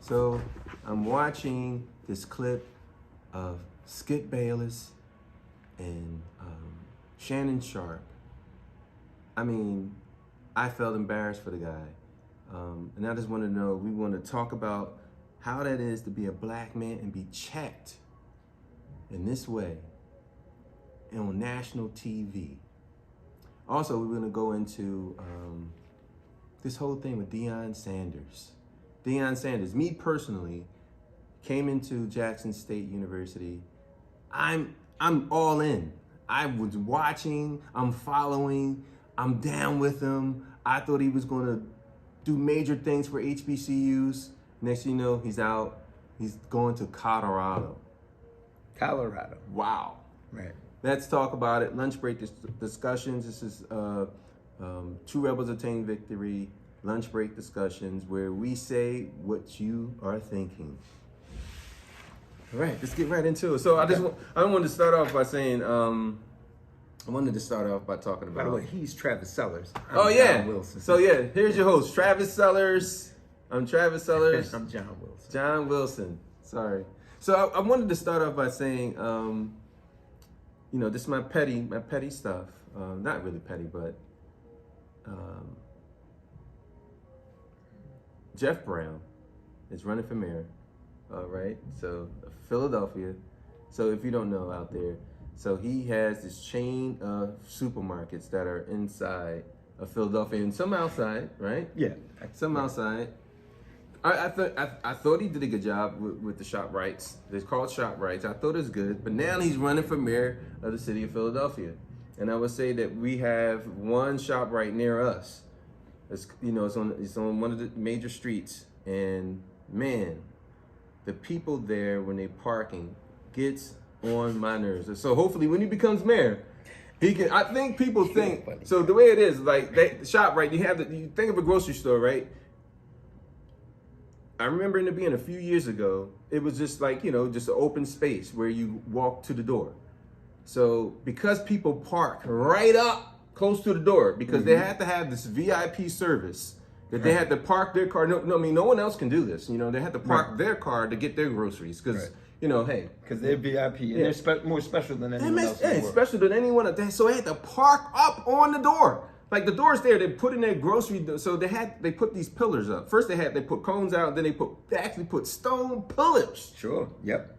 So I'm watching this clip of Skip Bayless and Shannon Sharp. I mean, I felt embarrassed for the guy. And I just want to know, we want to talk about how that is to be a black man and be checked in this way on national TV. Also, we're going to go into this whole thing with Deion Sanders. Deion Sanders, me personally, came into Jackson State University. I'm all in. I was watching, I'm following, I'm down with him. I thought he was going to do major things for HBCUs. Next thing you know, he's out. He's going to Colorado. Colorado. Wow. Right. Let's talk about it. Lunch break discussions. This is True Rebels Attain Victory. Lunch break discussions where we say what you are thinking. All right, let's get right into it. So I wanted to start off by saying, I wanted to start off by talking about. By the way, he's Travis Sellers. I'm John Wilson. So yeah, here's your host, Travis Sellers. I'm Travis Sellers. I'm John Wilson. John Wilson. Sorry. So I wanted to start off by saying, this is my petty stuff. Not really petty, but Jeff Brown is running for mayor. All right. So Philadelphia. So if you don't know out there, so he has this chain of supermarkets that are inside of Philadelphia and some outside, right? Yeah. Some outside. I thought he did a good job with the ShopRights. They're called ShopRights. I thought it was good, but now he's running for mayor of the city of Philadelphia, and I would say that we have one ShopRite near us. It's on one of the major streets, and man, the people there when they parking gets on my nerves. So hopefully when he becomes mayor, he can. I think people think so. The way it is, like ShopRite, you think of a grocery store, right? I remember in the beginning, a few years ago, it was just like, just an open space where you walk to the door. So because people park right up close to the door, because they had to have this VIP service, that they had to park their car. No, one else can do this. They had to park their car to get their groceries because, hey. Because they're VIP and they're more special than anyone else in the world. Special than anyone else. So they had to park up on the door. Like the door's there, they put in their grocery, so they put these pillars up. First they put cones out, then they actually put stone pillars. Sure. Yep.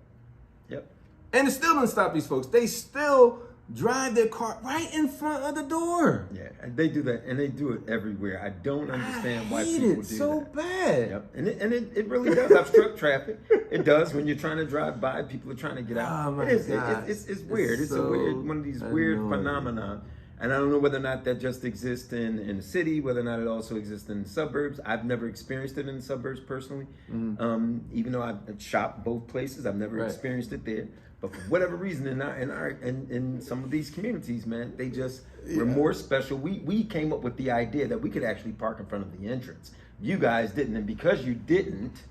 And it still doesn't stop these folks. They still drive their car right in front of the door. Yeah, and they do that, and they do it everywhere. I don't understand why people do that. So bad. Yep. And it really does obstruct traffic. It does when you're trying to drive by. People are trying to get out. Oh my God. It's weird. It's a weird one of these weird phenomena. And I don't know whether or not that just exists in the city, whether or not it also exists in the suburbs. I've never experienced it in the suburbs personally. Even though I've shopped both places, I've never experienced it there. But for whatever reason, in some of these communities, man, they just were more special. We came up with the idea that we could actually park in front of the entrance. You guys didn't, and because you didn't,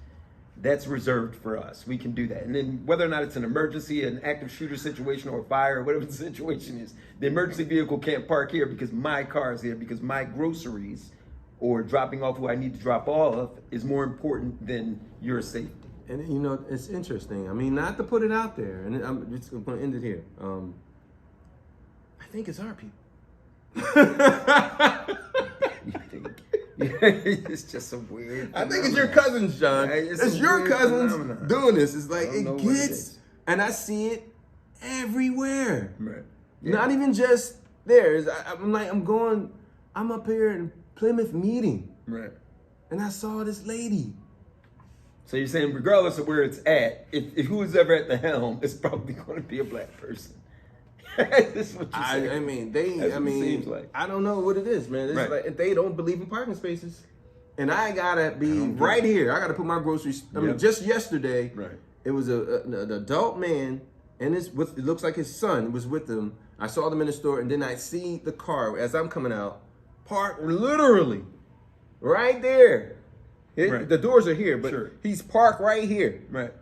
that's reserved for us. We can do that. And then whether or not it's an emergency, an active shooter situation, or fire, or whatever the situation is, the emergency vehicle can't park here because my car is here, because my groceries or dropping off who I need to drop off is more important than your safety. And it's interesting. I mean, not to put it out there, and I'm just going to end it here. I think it's our people. You think? It's just a weird. I think it's your cousins, John. It's your cousins doing this. It's like it gets, and I see it everywhere. Right. Yeah. Not even just there. I'm up here in Plymouth meeting. Right. And I saw this lady. So you're saying regardless of where it's at, if who's ever at the helm, it's probably going to be a black person. This is what you're saying. Seems like. I don't know what it is, man. It's like they don't believe in parking spaces. And I gotta be right here. I gotta put my groceries. Just yesterday, it was an adult man, and it looks like his son was with him. I saw them in the store, and then I see the car as I'm coming out, parked literally right there. The doors are here, but he's parked right here. Right.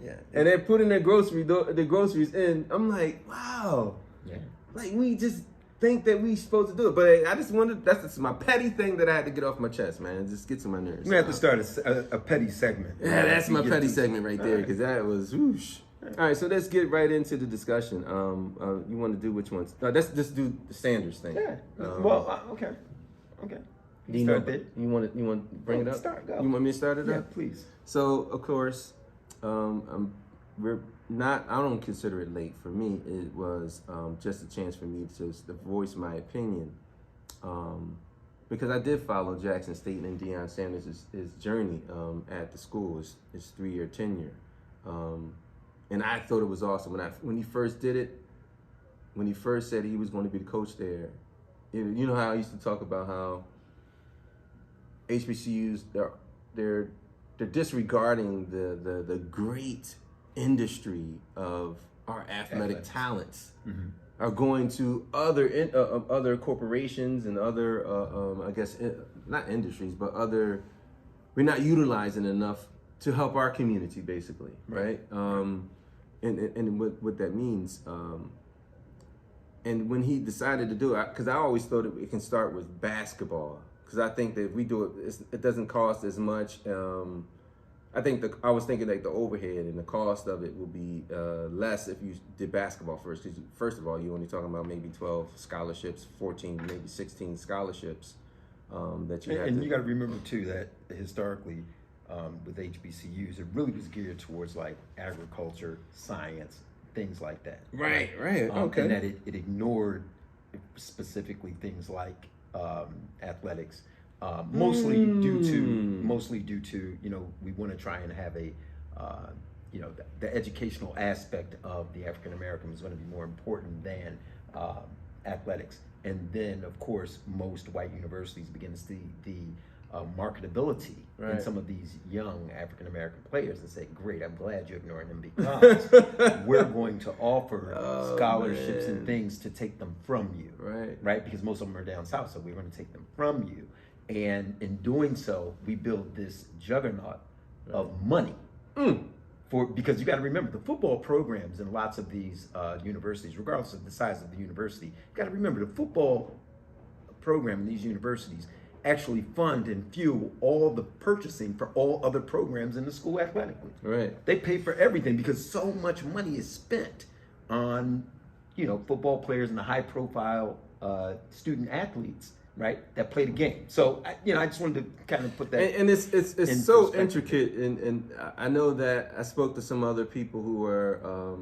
Yeah. And they're putting their groceries in. I'm like, wow. Yeah. Like we just think that we supposed to do it. But I just wanted, that's just my petty thing that I had to get off my chest, man. It just gets on my nerves. We have to start a petty segment. Yeah, that's my petty segment right there, because that was whoosh. All right, so let's get right into the discussion. You want to do which ones? No, let's just do the Sanders thing. Yeah. Okay. You start there. You want to bring it up? Start. Go. You want me to start it Yeah, up? please. So of course, we're not. I don't consider it late. For me, it was just a chance for me to voice my opinion, because I did follow Jackson State and Deion Sanders' his journey at the school, his 3-year tenure, and I thought it was awesome when he first did it. When he first said he was going to be the coach there, you know how I used to talk about how HBCUs they're disregarding the great industry of our athletic talents, are going to other corporations and other I guess not industries, but other, we're not utilizing enough to help our community, basically, right? And what that means. And when he decided to do it, because I always thought it can start with basketball, because I think that if we do it, it doesn't cost as much. I was thinking like the overhead and the cost of it will be less if you did basketball first. Because first of all, you're only talking about maybe 12 scholarships, 14, maybe 16 scholarships that you have. And you got to remember too that historically, with HBCUs, it really was geared towards like agriculture, science, things like that. Right. Okay. And that it ignored specifically things like athletics. Mostly due to we want to try and have a the educational aspect of the African American is going to be more important than athletics. And then of course most white universities begin to see the marketability in some of these young African American players and say, great, I'm glad you're ignoring them, because we're going to offer scholarships and things to take them from you, right? Because most of them are down south, so we're going to take them from you. And in doing so, we build this juggernaut of money. Because you got to remember, the football programs in lots of these universities, regardless of the size of the university, you got to remember the football program in these universities actually fund and fuel all the purchasing for all other programs in the school athletically. Right. They pay for everything because so much money is spent on, football players and the high-profile student athletes, right, that play the game. So, I just wanted to kind of put that. And it's so intricate, and I know that I spoke to some other people who are,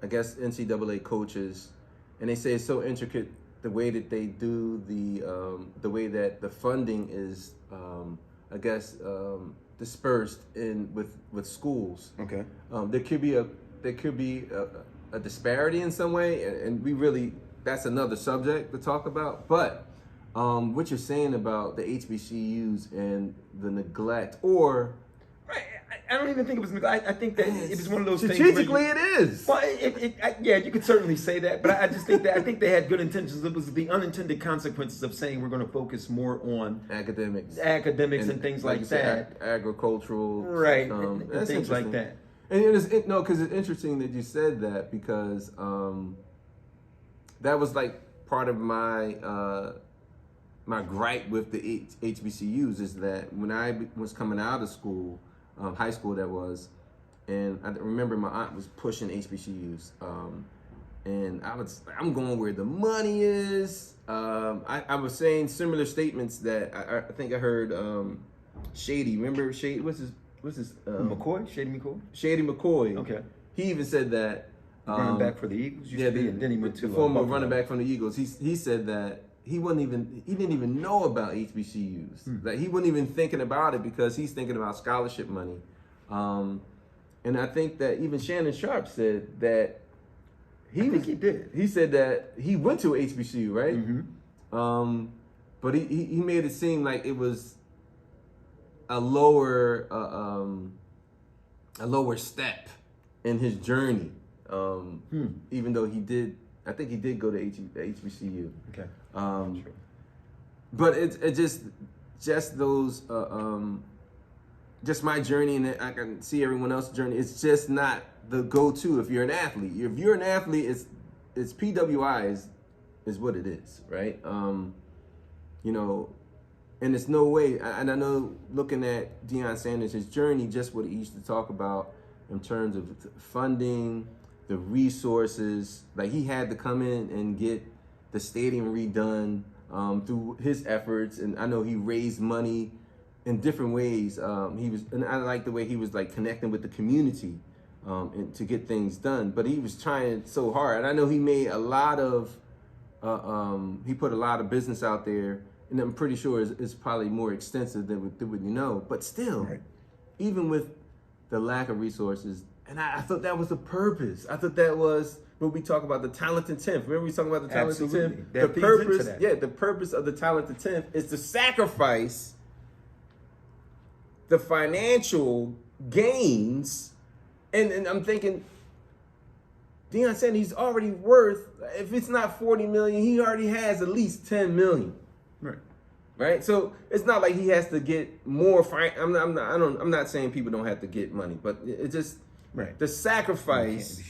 I guess, NCAA coaches, and they say it's so intricate the way that they do the way that the funding is, I guess, dispersed with schools. Okay. There could be a disparity in some way, and that's another subject to talk about. But what you're saying about the HBCUs and the neglect, or I don't even think it was neglect. I think that it was one of those strategically things. Strategically, it is. Well, yeah, you could certainly say that, but I just think that they had good intentions. It was the unintended consequences of saying we're going to focus more on academics and things like that, agricultural, right, and things like that. And because it's interesting that you said that, because that was like part of my my gripe with the HBCUs is that when I was coming out of school. High school that was, and I remember my aunt was pushing HBCUs, and I'm going where the money is. I was saying similar statements that I think I heard Shady. Remember Shady? What's his McCoy? Shady McCoy. Okay. He even said that running back for the Eagles. And then he went to the former running back from the Eagles. He said that. He didn't even know about HBCUs. Like he wasn't even thinking about it because he's thinking about scholarship money. And I think that even Shannon Sharp said that he did. He said that he went to HBCU, right? Mm-hmm. But he made it seem like it was a lower step in his journey. Even though I think he did go to HBCU. Okay. But it's just those, just my journey, and I can see everyone else's journey. It's just not the go-to if you're an athlete. If you're an athlete, it's PWI is what it is, right? You know, and there's no way, and I know looking at Deion Sanders, his journey, just what he used to talk about in terms of funding, the resources, like he had to come in and get the stadium redone through his efforts. And I know he raised money in different ways. And I like the way he was like connecting with the community and to get things done. But he was trying so hard. And I know he made a lot of, he put a lot of business out there. And I'm pretty sure it's probably more extensive than what you know. But still, right, even with the lack of resources, and I thought that was the purpose. I thought that was when we talk about the talented 10th. Remember we talking about the talented 10th? The purpose, the purpose of the talented 10th is to sacrifice the financial gains. And I'm thinking, Deion said he's already worth, if it's not 40 million, he already has at least 10 million. Right. Right. So it's not like he has to get more. I'm not saying people don't have to get money, but it just right. The sacrifice.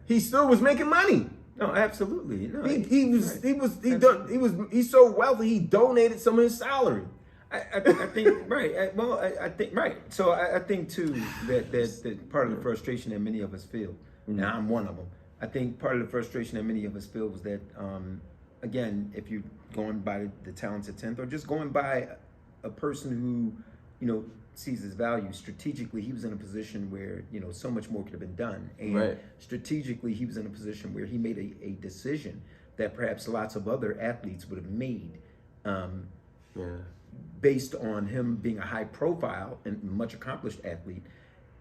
He still was making money. No, absolutely. No, he's so wealthy. He donated some of his salary. I think right. I think right. So I think too that part of the frustration that many of us feel, and I'm one of them. I think part of the frustration that many of us feel was that. Again, if you're going by the talented 10th or just going by a person who, you know, sees his value strategically, he was in a position where, you know, so much more could have been done. And right. Strategically, he was in a position where he made a decision that perhaps lots of other athletes would have made based on him being a high profile and much accomplished athlete.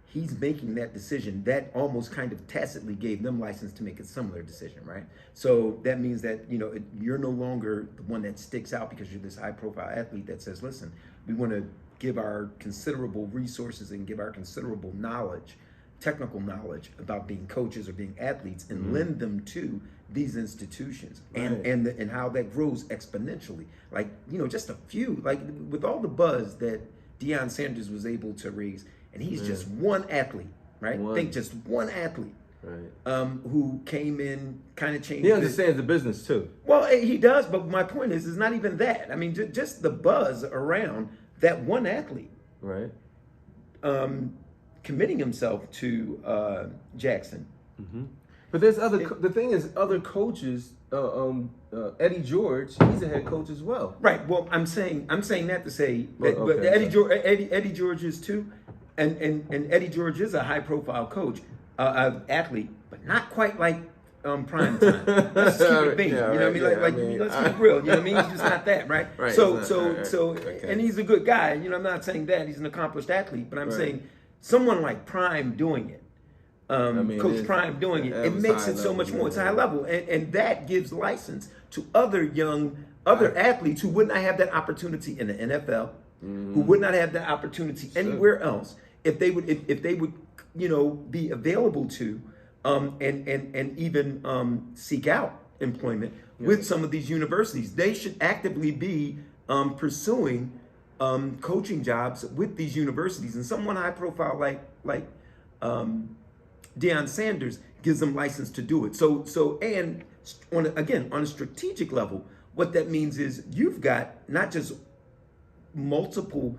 He's making that decision that almost kind of tacitly gave them license to make a similar decision, right? So that means that, you know, you're no longer the one that sticks out because you're this high profile athlete that says, listen, we want to give our considerable resources and give our considerable knowledge, technical knowledge about being coaches or being athletes and lend them to these institutions. Right. And how that grows exponentially. Like, you know, just a few, like with all the buzz that Deion Sanders was able to raise, and he's just one athlete, right? Think just one athlete, right? Who came in, kind of changed. He understands the business too. Well, he does, but my point is not even that. I mean, just the buzz around that one athlete, right? Committing himself to Jackson. Mm-hmm. But there's the thing is, other coaches. Eddie George, he's a head coach as well. Right. Well, I'm saying that to say that, but Eddie George is too. And Eddie George is a high-profile coach, athlete, but not quite like prime time. Let's keep it being, you know what I mean? Let's keep it real. You know what I mean? He's just not that, right? Right. And he's a good guy. You know, I'm not saying that he's an accomplished athlete, but I'm saying someone like Prime doing it, Coach Prime doing it, it makes it so much more. It's high level, and that gives license to other athletes who would not have that opportunity in the NFL. Who would not have that opportunity anywhere else if they would, you know, be available to, and even seek out employment with some of these universities. They should actively be pursuing coaching jobs with these universities, and someone high profile like Deion Sanders gives them license to do it. So and on a strategic level, what that means is you've got not just multiple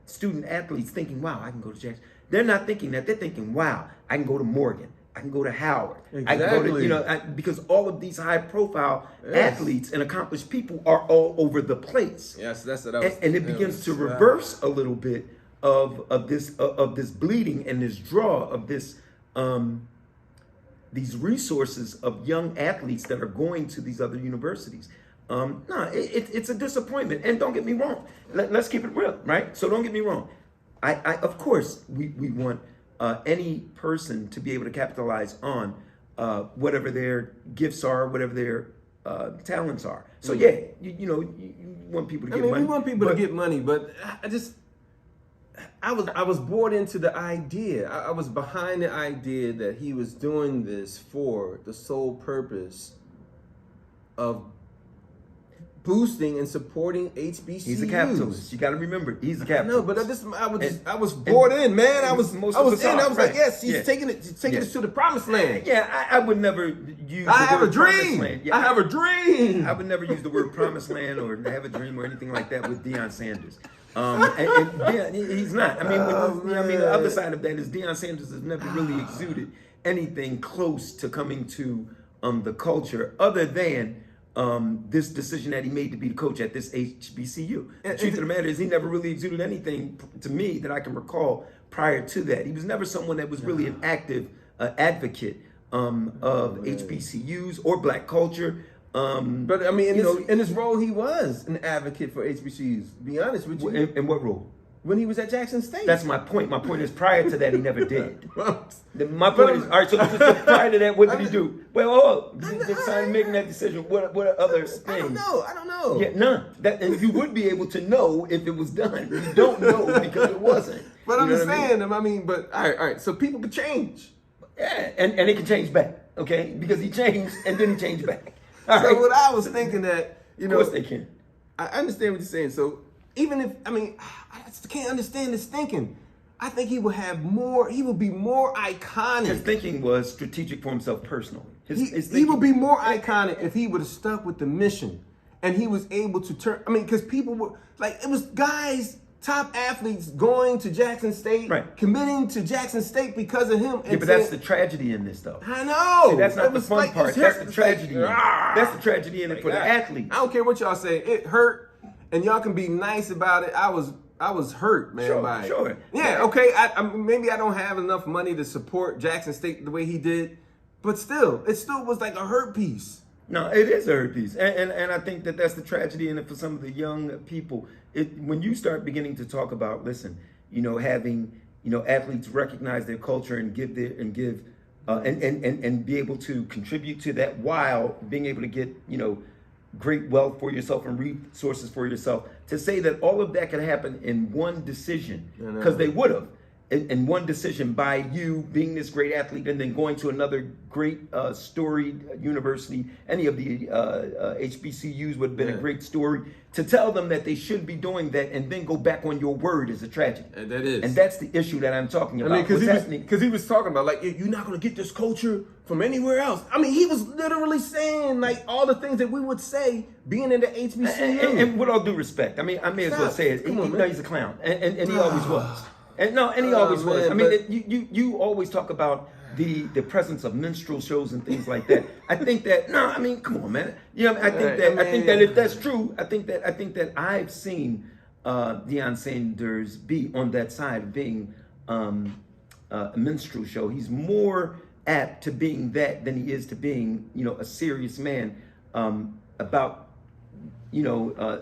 student athletes thinking, wow, I can go to Jackson. They're not thinking that. They're thinking, wow, I can go to Morgan. I can go to Howard. Exactly. I can go to, you know, because all of these high profile athletes and accomplished people are all over the place. Yes, that's what I was and it begins to reverse a little bit of this bleeding and this draw of this these resources of young athletes that are going to these other universities. It's a disappointment. And don't get me wrong. Let's keep it real, right? So don't get me wrong. I of course, we want any person to be able to capitalize on whatever their gifts are, whatever their talents are. So yeah, you want people to get money. We want people to get money, but I was bought into the idea. I was behind the idea that he was doing this for the sole purpose of boosting and supporting HBCUs. He's a capitalist. You got to remember, he's a capitalist. No, but I was bought in, man. I was like, yes, he's taking it to the promised land. Yeah, I would never use. I have word a dream. promised land. Yeah, I have a dream. I would never use the word promised land or have a dream or anything like that with Deion Sanders. And he's not. I mean, the other side of that is Deion Sanders has never really exuded anything close to coming to the culture other than this decision that he made to be the coach at this HBCU. The truth of the matter is he never really exuded anything to me that I can recall prior to that. He was never someone that was really an active advocate of HBCUs or black culture. But I mean, in his role, he was an advocate for HBCUs. To be honest with you. In what role? When he was at Jackson State. That's my point. My point is prior to that, he never did. My point is, all right, so prior to that, what did he do? Well, decided making that decision. What other things? I don't know. Yeah, none. And you would be able to know if it was done. You don't know because it wasn't. But I'm just saying, all right, so people could change. Yeah, and it can change back, okay? Because he changed, and then he changed back. All right. What I was thinking that, of course they can. I understand what you're saying. So even if, I just can't understand his thinking. I think he will be more iconic. His thinking was strategic for himself personally. He would be more iconic if he would have stuck with the mission and he was able to turn, because people were, it was guys, top athletes going to Jackson State, right, committing to Jackson State because of him. And but that's the tragedy in this, though. I know. See, that's not the fun part. That's the tragedy. That's the tragedy in it for the athlete. I don't care what y'all say. It hurt, and y'all can be nice about it. I was hurt, man. Sure. Yeah. Okay. Maybe I don't have enough money to support Jackson State the way he did, but still, it still was like a hurt piece. No, it is a hurt piece, and I think that's the tragedy in it for some of the young people. When you start beginning to talk about, having athletes recognize their culture and give and be able to contribute to that while being able to get great wealth for yourself and resources for yourself. To say that all of that can happen in one decision, because they would have. In one decision by you being this great athlete and then going to another great storied university, any of the HBCUs would have been a great story. To tell them that they should be doing that and then go back on your word is a tragedy. And that is. And that's the issue that I'm talking about. Because he was talking about, you're not going to get this culture from anywhere else. He was literally saying, all the things that we would say being in the HBCU. And with all due respect, I may as well say it. He's a clown. And he always was. And he always was. You always talk about the presence of minstrel shows and things like that. I think that come on, man. I think that if that's true, I think that I've seen Deion Sanders be on that side of being a minstrel show. He's more apt to being that than he is to being a serious man about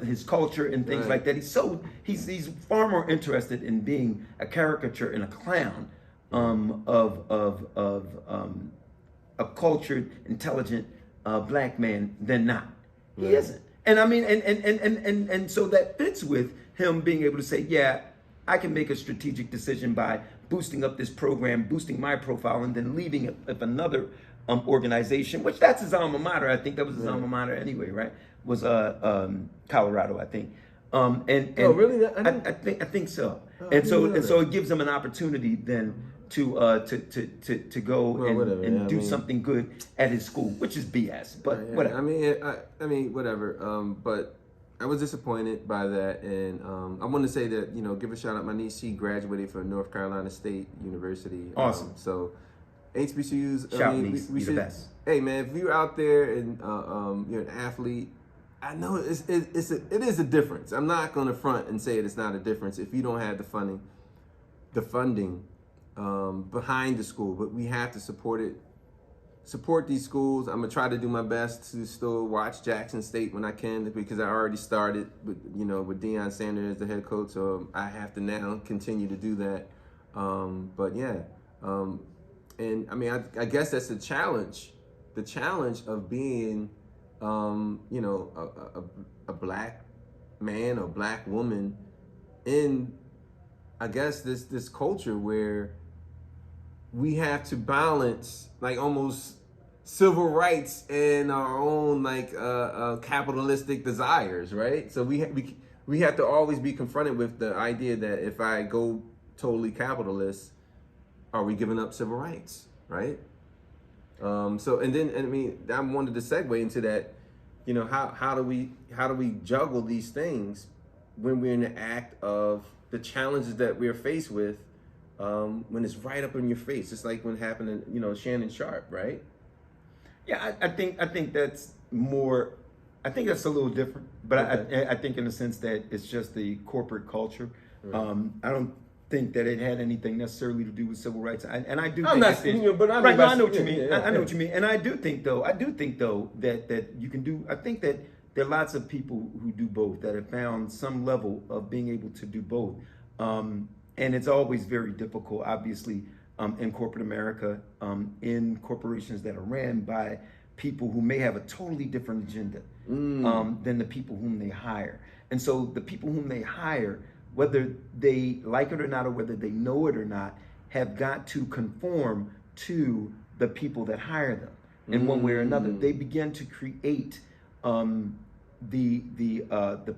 his culture and things like that. He's far more interested in being a caricature and a clown of a cultured, intelligent black man than not. He isn't. And and so that fits with him being able to say, yeah, I can make a strategic decision by boosting up this program, boosting my profile, and then leaving it with another organization, which that's his alma mater. I think that was his alma mater anyway, right? Was Colorado, I think. Oh, really? I think so. And so it gives him an opportunity then to go and do something good at his school, which is BS. But whatever. Whatever. But I was disappointed by that, and I want to say that give a shout out. My niece, she graduated from North Carolina State University. Awesome. So HBCUs. Shout niece, we should. The best. Hey man, if you're out there and you're an athlete, I know it is a difference. I'm not going to front and say it's not a difference if you don't have the funding behind the school. But we have to support these schools. I'm gonna try to do my best to still watch Jackson State when I can, because I already started with Deion Sanders as the head coach, so I have to now continue to do that. And I guess that's the challenge of being a black man or black woman in, I guess, this culture where we have to balance, almost civil rights and our own like capitalistic desires, right? So we have to always be confronted with the idea that if I go totally capitalist, are we giving up civil rights, right? So and I mean, I wanted to segue into that. You know, how do we juggle these things when we're in the act of the challenges that we're faced with, when it's right up in your face? It's like when it happened to, you know, Shannon Sharp, right? Yeah, I think that's more. I think that's a little different, but okay. I think in the sense that it's just the corporate culture. Right. I don't think that it had anything necessarily to do with civil rights. And I do. I'm think not, you, but I mean, right. No, I know what you mean. Yeah, I know what you mean. And I do think though that you can do. I think that there are lots of people who do both that have found some level of being able to do both. And it's always very difficult, obviously, in corporate America, in corporations that are ran by people who may have a totally different agenda than the people whom they hire. And so the people whom they hire, whether they like it or not, or whether they know it or not, have got to conform to the people that hire them in one way or another. They begin to create the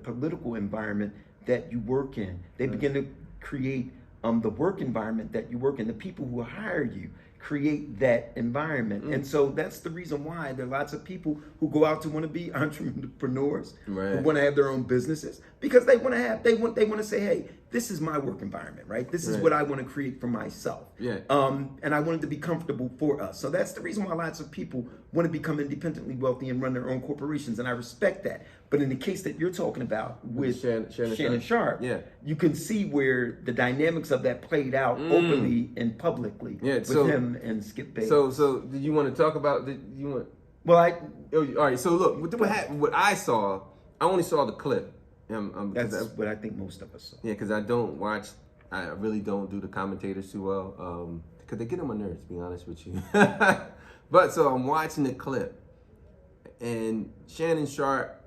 political environment that you work in. They begin to create the work environment that you work in. The people who hire you create that environment. And so that's the reason why there are lots of people who go out to want to be entrepreneurs, right, who want to have their own businesses, because they want to say, hey, this is my work environment, right? This is what I want to create for myself. Yeah. And I want it to be comfortable for us. So that's the reason why lots of people want to become independently wealthy and run their own corporations. And I respect that. But in the case that you're talking about with Shannon Sharp, yeah, you can see where the dynamics of that played out openly and publicly with him and Skip Bayless. So did you want to talk about? Well, all right. So look, what happened? What I saw, I only saw the clip. That's what I think most of us saw. Yeah, because I really don't do the commentators too well, because they get on my nerves, to be honest with you. But so I'm watching the clip, and Shannon Sharp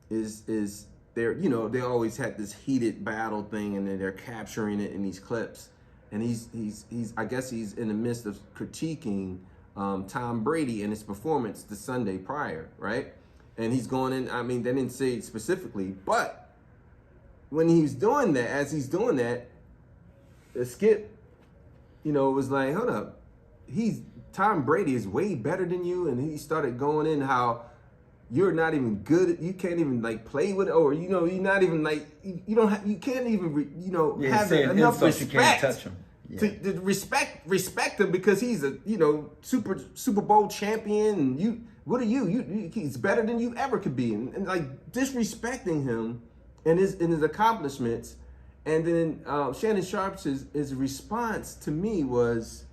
is there. You know, they always had this heated battle thing, and then they're capturing it in these clips. And he's I guess he's in the midst of critiquing Tom Brady and his performance the Sunday prior, right? And he's going in. I mean, they didn't say it specifically, but when he's doing that, as he's doing that, Skip, you know, was like, hold up, Tom Brady is way better than you, and he started going in how you're not even good. You can't even like play with it, or you know, you're not even like you can't even have enough respect. You can't touch him. Yeah. To respect him because he's a Super Bowl champion, and what are you? He's better than you ever could be, and like disrespecting him and his accomplishments. And then Shannon Sharp's his response to me was,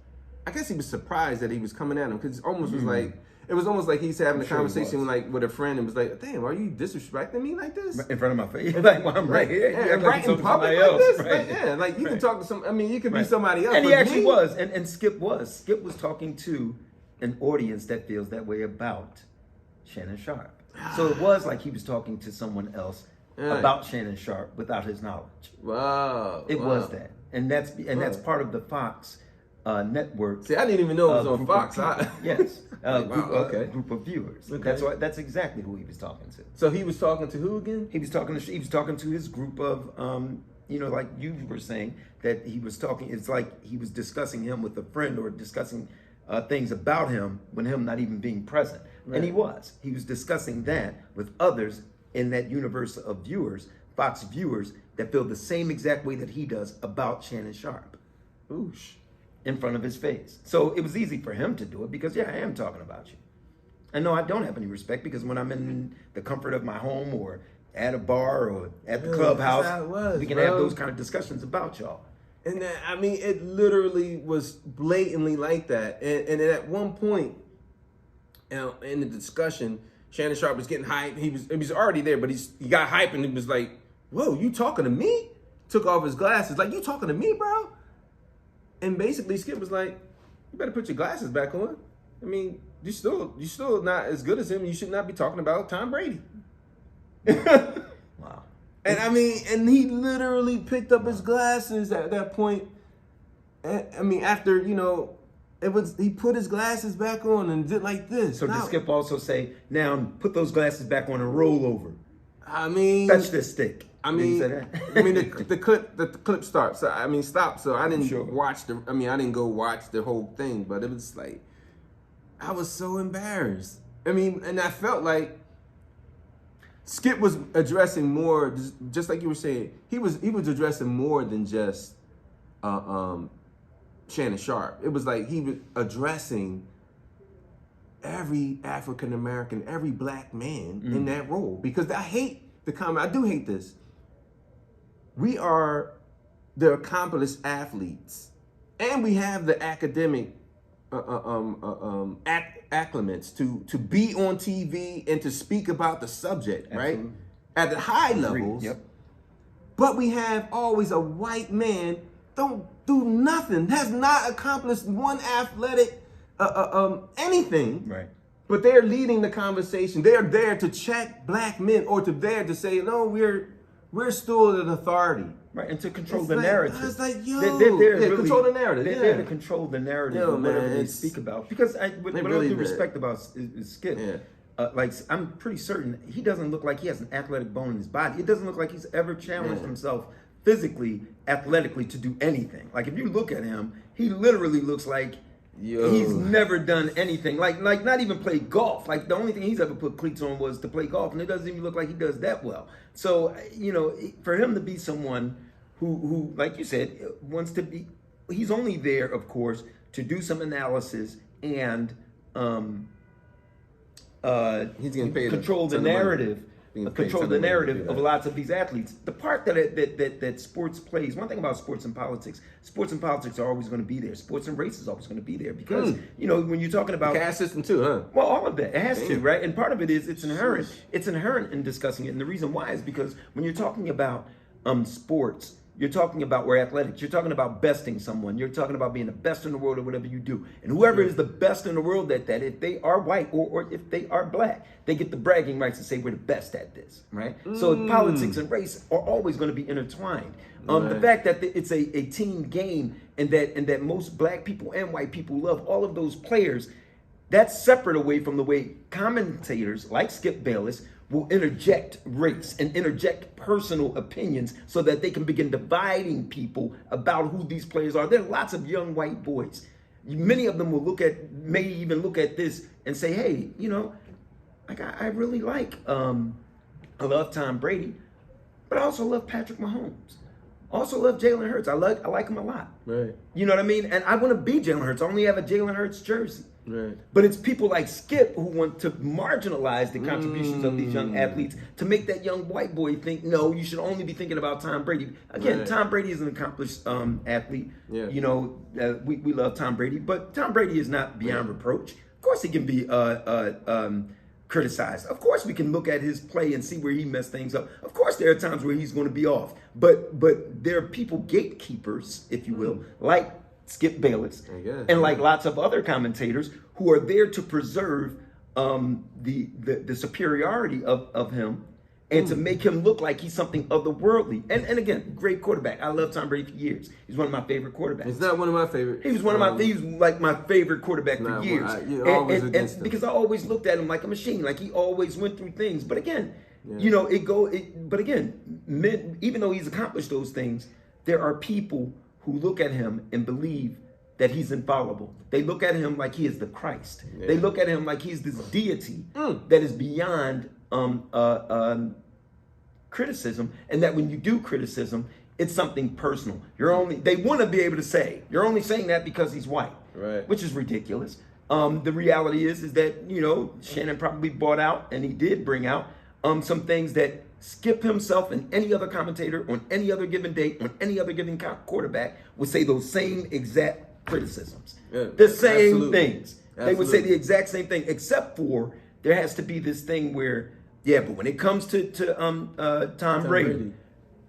I guess he was surprised that he was coming at him, because it was almost like he's having a conversation with a friend and was like, damn, are you disrespecting me like this? In front of my face? Like, well, I'm right here. Yeah, right in public like this? Right. Yeah, like you can talk to some, I mean, you could be somebody else. And he actually was, and Skip was. Skip was talking to an audience that feels that way about Shannon Sharp. So it was like he was talking to someone else about Shannon Sharp without his knowledge. Wow. It was that. And that's part of the Fox network. See, I didn't even know it was on Fox. Yes. Group of viewers. Okay. That's exactly who he was talking to. So he was talking to who again? He was talking to his group of like you were saying, that he was talking, it's like he was discussing him with a friend, or discussing things about him when him not even being present. Right. And he was discussing that with others in that universe of viewers, Fox viewers, that feel the same exact way that he does about Shannon Sharp. Oosh. In front of his face. So it was easy for him to do it, because I am talking about you. And no, I don't have any respect, because when I'm in the comfort of my home, or at a bar, or at the clubhouse, we can have those kind of discussions about y'all. And I mean, it literally was blatantly like that. And at one point in the discussion, Shannon Sharp was getting hyped. He was already there, but he got hyped, and he was like, whoa, you talking to me? Took off his glasses, like, you talking to me, bro? And basically Skip was like, you better put your glasses back on. I mean, you're still not as good as him. You should not be talking about Tom Brady. Wow. And I mean, and he literally picked up his glasses at that point. I mean, after, he put his glasses back on and did like this. So did Skip also say, now put those glasses back on and roll over? I mean, touch this stick. I mean, the clip starts. So, I mean, stop. So I didn't watch I didn't go watch the whole thing, but it was like, I was so embarrassed. I mean, and I felt like Skip was addressing more, just like you were saying. He was addressing more than just Shannon Sharp. It was like he was addressing every African American, every black man in that role. Because I hate the comment. I do hate this. We are the accomplished athletes, and we have the academic acclimates to be on TV and to speak about the subject, right? At the high levels. Yep. But we have always a white man don't do nothing, has not accomplished one athletic anything. Right. But they're leading the conversation. They're there to check black men, or there to say, no, we're still an authority. Right, and to control the narrative. It's like, yo, they're really, control the narrative. They're there to control the narrative of whatever they speak about. Because what I do respect about Skip, like, I'm pretty certain he doesn't look like he has an athletic bone in his body. It doesn't look like he's ever challenged himself physically, athletically to do anything. Like, if you look at him, he literally looks like he's never done anything. Like not even play golf. Like, the only thing he's ever put cleats on was to play golf, and it doesn't even look like he does that well. So, for him to be someone who, like you said, wants to be, he's only there, of course, to do some analysis and he's getting paid control the narrative. Control the narrative of lots of these athletes. The part that sports plays, one thing about sports and politics are always going to be there. Sports and race is always going to be there because, when you're talking about... The caste system too, huh? Well, all of that. It has to, right? And part of it is it's inherent. It's inherent in discussing it. And the reason why is because when you're talking about sports, you're talking about athletics. You're talking about besting someone. You're talking about being the best in the world at whatever you do. And whoever is the best in the world at that, if they are white or if they are black, they get the bragging rights to say we're the best at this, right? So politics and race are always going to be intertwined. The fact that it's a team game and that most black people and white people love all of those players, that's separate away from the way commentators like Skip Bayless will interject race and interject personal opinions so that they can begin dividing people about who these players are. There are lots of young white boys. Many of them may even look at this and say, hey, I really like, I love Tom Brady, but I also love Patrick Mahomes. I also love Jalen Hurts. I like him a lot. Right. You know what I mean? And I want to be Jalen Hurts. I only have a Jalen Hurts jersey. Right. But it's people like Skip who want to marginalize the contributions of these young athletes to make that young white boy think, no, you should only be thinking about Tom Brady. Again, Tom Brady is an accomplished athlete. Yeah. We love Tom Brady, but Tom Brady is not beyond reproach. Of course he can be criticized. Of course we can look at his play and see where he messed things up. Of course there are times where he's going to be off. But there are people, gatekeepers, if you will, like Skip Bayless and like lots of other commentators who are there to preserve the superiority of him and to make him look like he's something otherworldly. And again, great quarterback. I love Tom Brady for years. He's one of my favorite quarterbacks. He's not one of my favorite. He was he was like my favorite quarterback for years. And because I always looked at him like a machine, like he always went through things. But again, but again, even though he's accomplished those things, there are people who look at him and believe that he's infallible. They look at him like he is the Christ. Yeah. They look at him like he's this deity that is beyond criticism, and that when you do criticism, it's something personal. They want to be able to say, you're only saying that because he's white, right? Which is ridiculous. The reality is that, Shannon probably brought out, and he did bring out some things that Skip himself and any other commentator on any other given day, on any other given quarterback would say those same exact criticisms. Yeah, the same things. They would say the exact same thing, except for there has to be this thing where, but when it comes to Tom Brady,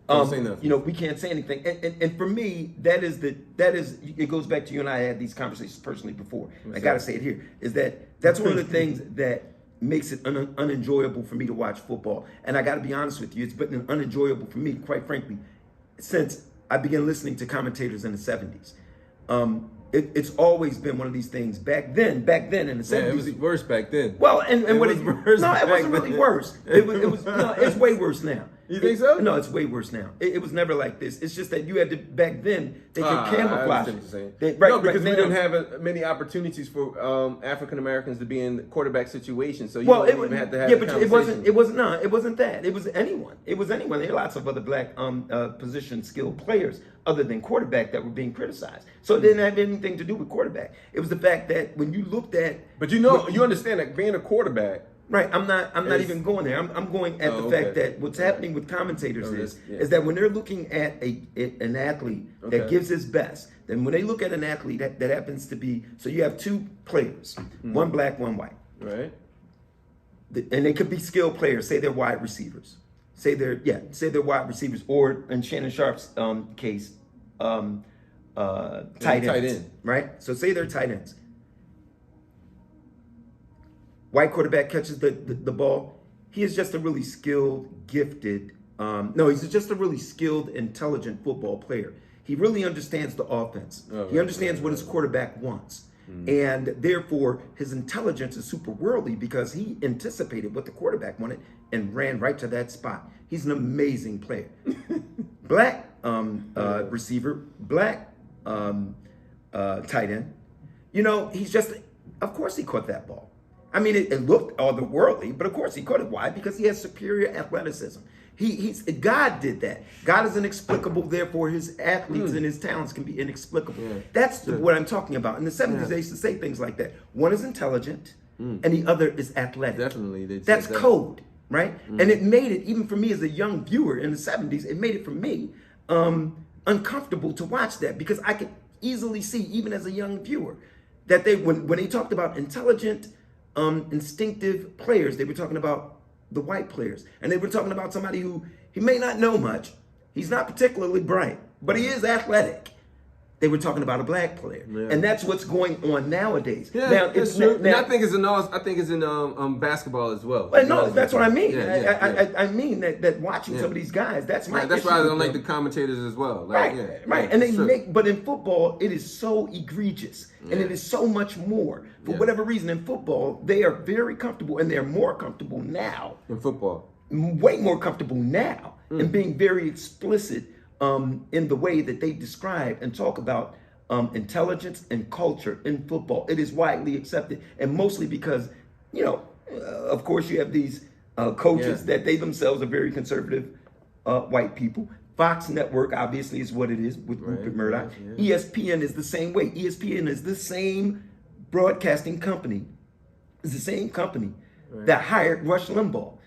we can't say anything. And for me, that is it goes back to you and I had these conversations personally before. I got to say it here, is that's one of the things that makes it unenjoyable for me to watch football. And I got to be honest with you, it's been unenjoyable for me, quite frankly, since I began listening to commentators in the 70s. it's always been one of these things. Back then in the 70s. Yeah, it was worse back then. Well, and it what was it worse. No, it wasn't really worse. It was no, it's way worse now. You think so? No, it's way worse now. It was never like this. It's just that you had to, back then, they could camouflage it. No, because we didn't have many opportunities for African Americans to be in quarterback situations. So you don't even have to have but it wasn't that. It was anyone. It was anyone. There are lots of other black position skilled players other than quarterback that were being criticized. So it didn't have anything to do with quarterback. It was the fact that when you looked at... But you understand that being a quarterback... Right, I'm not even going there. I'm going at the fact that what's happening with commentators is that when they're looking at an athlete that gives his best, then when they look at an athlete that happens to be, so you have two players, one black, one white, right, and they could be skilled players. Say they're wide receivers. Say they're wide receivers, or in Shannon Sharp's case, tight ends. Right. So say they're tight ends. White quarterback catches the ball. He is just a really skilled, gifted, he's just a really skilled, intelligent football player. He really understands the offense. He understands what his quarterback wants. And therefore, his intelligence is super worldly because he anticipated what the quarterback wanted and ran right to that spot. He's an amazing player. Black receiver, black tight end. He's just, of course he caught that ball. I mean, it looked otherworldly, but of course he caught it. Why? Because he has superior athleticism. God did that. God is inexplicable, therefore his athletes and his talents can be inexplicable. Yeah. That's what I'm talking about. In the 70s, they used to say things like that. One is intelligent, and the other is athletic. Definitely. That's code, right? And it made it, even for me as a young viewer in the 70s, it made it for me uncomfortable to watch that because I could easily see, even as a young viewer, that when they talked about intelligent, instinctive players, they were talking about the white players, and they were talking about somebody who he may not know much, he's not particularly bright, but he is athletic. They were talking about a black player, and that's what's going on nowadays. Yeah, now, it's true. Now, I think it's in basketball as well. Well, no, that's what I mean. I mean that watching some of these guys, that's my. That's why I don't like the commentators as well. Right. And they but in football, it is so egregious, and it is so much more. For whatever reason, in football, they are very comfortable, and they're more comfortable now. In football, way more comfortable now, in being very explicit. In the way that they describe and talk about intelligence and culture in football. It is widely accepted, and mostly because, of course you have these coaches that they themselves are very conservative white people. Fox Network obviously is what it is with Rupert Murdoch. ESPN is the same way. ESPN is the same broadcasting company. It's the same company that hired Rush Limbaugh.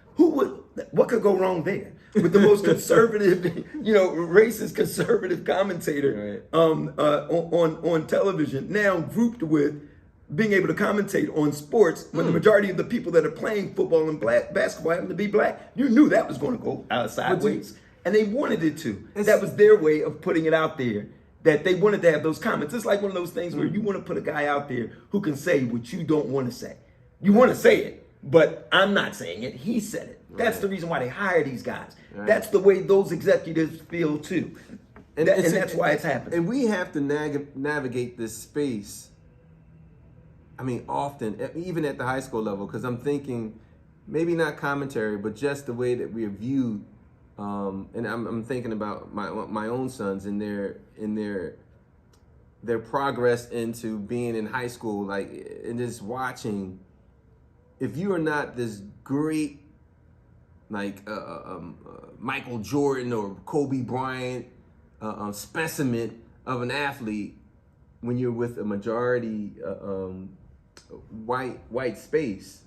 What could go wrong there? With the most conservative, racist conservative commentator on television, now grouped with being able to commentate on sports when the majority of the people that are playing football and basketball happen to be black. You knew that was going to go sideways, and they wanted it to. That was their way of putting it out there, that they wanted to have those comments. It's like one of those things where you want to put a guy out there who can say what you don't want to say. You want to say it, but I'm not saying it. He said it. That's the reason why they hire these guys. That's the way those executives feel too. And that's why it's happening. And we have to navigate this space, I mean, often, even at the high school level, because I'm thinking, maybe not commentary, but just the way that we are viewed. And I'm thinking about my own sons and their progress into being in high school, and just watching. If you are not this great, Michael Jordan or Kobe Bryant specimen of an athlete, when you're with a majority white space,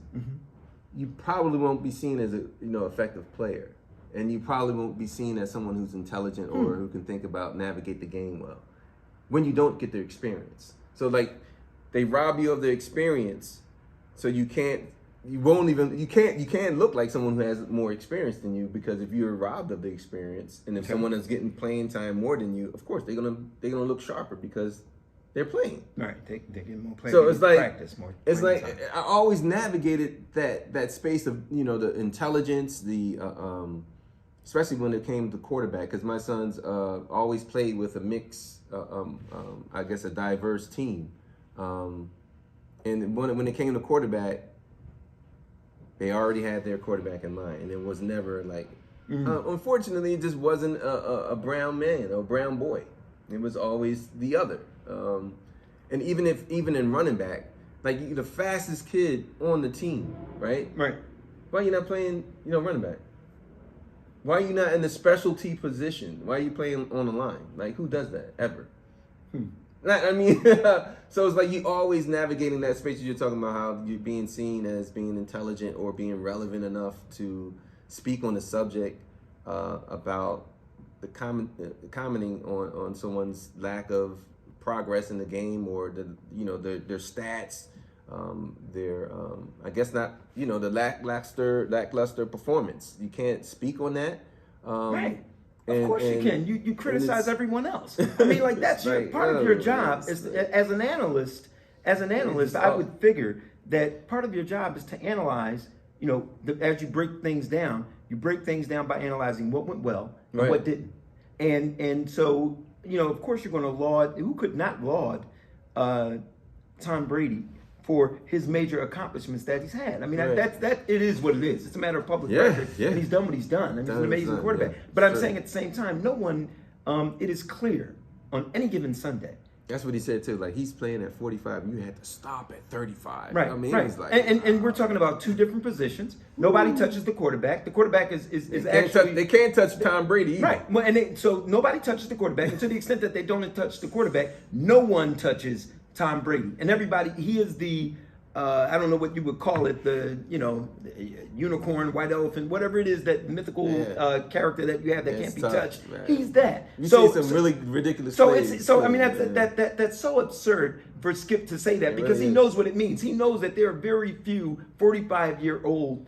you probably won't be seen as a effective player, and you probably won't be seen as someone who's intelligent or who can think about navigate the game well. When you don't get their experience, so they rob you of the experience, so you can't look like someone who has more experience than you, because if you're robbed of the experience, and if someone is getting playing time more than you, of course they're gonna look sharper because they're playing. Right, they get more play. So it's like practice more. It's like time. I always navigated that space of the intelligence, the especially when it came to quarterback, because my sons always played with a mix, I guess a diverse team. And when it came to quarterback, they already had their quarterback in mind, and it was never like, unfortunately, it just wasn't a brown man or a brown boy. It was always the other. And even in running back, like you're the fastest kid on the team, right? Right. Why are you not playing, running back? Why are you not in the specialty position? Why are you playing on the line? Like, who does that ever? I mean, so it's like you always navigating that space. You're talking about how you're being seen as being intelligent or being relevant enough to speak on the subject about the commenting on someone's lack of progress in the game or their stats, their I guess not the lackluster performance. You can't speak on that. Right. Of course you can. You criticize everyone else. I mean, like that's part of your job as an analyst. As an analyst, I would figure that part of your job is to analyze. As you break things down, you break things down by analyzing what went well and what didn't. And so of course you're going to laud. Who could not laud Tom Brady for his major accomplishments that he's had? I mean, that it is what it is. It's a matter of public record. And he's done what he's done. I mean, he's an amazing quarterback. But I'm saying at the same time, no one. It is clear on any given Sunday. That's what he said too. Like he's playing at 45, and you had to stop at 35. Right. I mean, right. It was like, and we're talking about two different positions. Nobody touches the quarterback. The quarterback is actually they can't touch Tom Brady either. Right. Well, so nobody touches the quarterback, and to the extent that they don't touch the quarterback, no one touches Tom Brady. And everybody, he is the I don't know what you would call it, the unicorn, white elephant, whatever it is, that mythical character that you have that can't be touched. Man. He's that. You see some really ridiculous. I mean that's so absurd for Skip to say that because he knows what it means. He knows that there are very few 45-year-old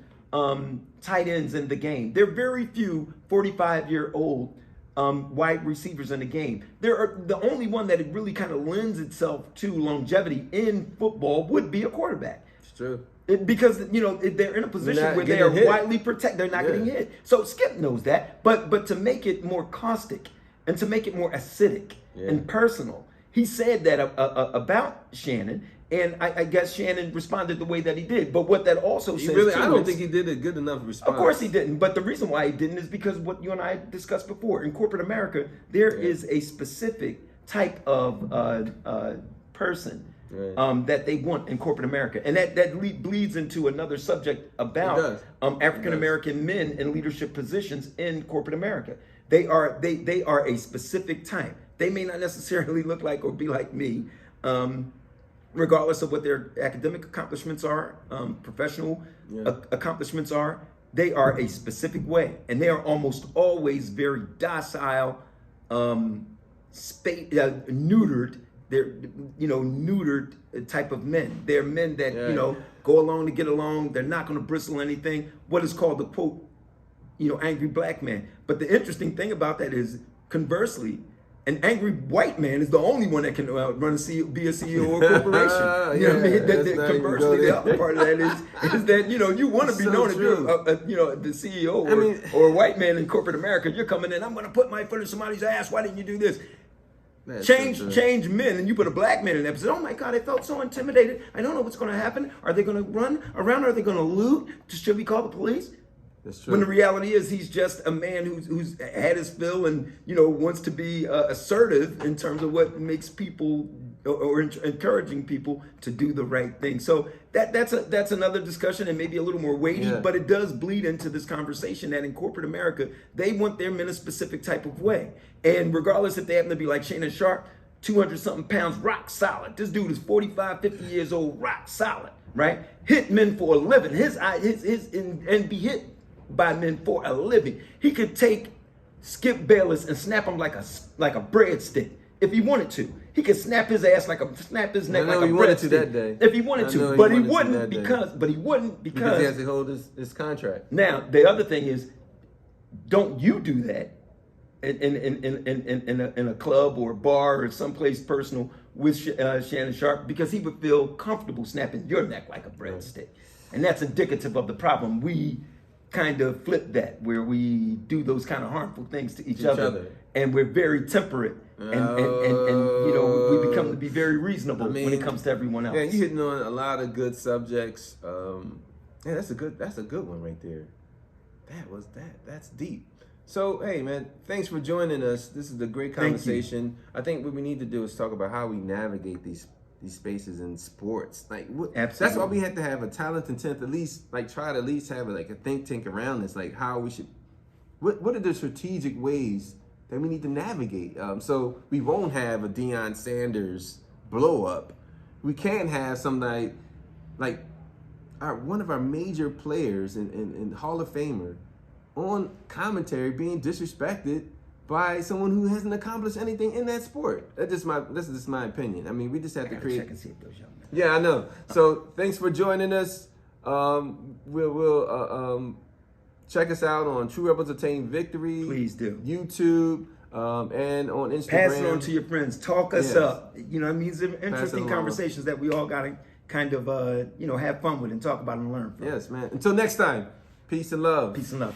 tight ends in the game. There are very few 45-year-old wide receivers in the game. The only one that it really kind of lends itself to longevity in football would be a quarterback. It's true. Because they're in a position where they are widely protected. They're not getting hit. So Skip knows that. But to make it more caustic and to make it more acidic and personal, he said that about Shannon. And I guess Shannon responded the way that he did. But what that also says I don't think he did a good enough response. Of course he didn't. But the reason why he didn't is because what you and I discussed before. In corporate America, there is a specific type of person that they want in corporate America. And that bleeds into another subject about African American men in leadership positions in corporate America. They are a specific type. They may not necessarily look like or be like me. Regardless of what their academic accomplishments are, professional accomplishments are, they are a specific way, and they are almost always very docile, neutered. They're neutered type of men. They're men that go along to get along. They're not going to bristle anything. What is called the quote, angry black man. But the interesting thing about that is, conversely, an angry white man is the only one that can be a CEO of a corporation. You know what I mean? Conversely, the other part of that is that you want to be known as the CEO or a white man in corporate America. You're coming in, I'm going to put my foot in somebody's ass. Why didn't you do this? Change men, and you put a black man in there. Oh my God, I felt so intimidated. I don't know what's going to happen. Are they going to run around? Are they going to loot? Should we call the police? That's true. When the reality is he's just a man who's had his fill and wants to be assertive in terms of what makes people or encouraging people to do the right thing. So that's another discussion and maybe a little more weighty, but it does bleed into this conversation that in corporate America they want their men a specific type of way, and regardless if they happen to be like Shannon Sharp, 200-something pounds, rock solid. This dude is 45, 50 years old, rock solid, right? Hit men for a living. And be hit by men for a living. He could take Skip Bayless and snap him like a breadstick if he wanted to. He could snap his ass snap his neck like a breadstick that day. if he wanted to. But he wouldn't because he has to hold his contract. Now the other thing is, don't you do that in a club or a bar or someplace personal with Shannon Sharp, because he would feel comfortable snapping your neck like a breadstick, and that's indicative of the problem we kind of flip that, where we do those kind of harmful things to each other. And we're very temperate, and you know, we become to be very reasonable when it comes to everyone else. Yeah, you're hitting on a lot of good subjects. Yeah, that's a good one right there. That's deep. So, hey, man, thanks for joining us. This is a great conversation. I think what we need to do is talk about how we navigate these spaces in sports. Like, that's why we have to have a talent and tenth, at least, like, try to at least have a think tank around this, like how we should, what are the strategic ways that we need to navigate? So we won't have a Deion Sanders blow up. We can't have somebody like one of our major players in Hall of Famer on commentary being disrespected by someone who hasn't accomplished anything in that sport. This is just my opinion. I mean, we just have to create. Check and see if those young men. Yeah, I know. So thanks for joining us. We'll check us out on True Rebels Attain Victory. Please do. YouTube and on Instagram. Pass it on to your friends. Talk us up. You know, I mean, these are interesting conversations that we all got to kind of you know, have fun with and talk about and learn from. Yes, man. Until next time. Peace and love. Peace and love.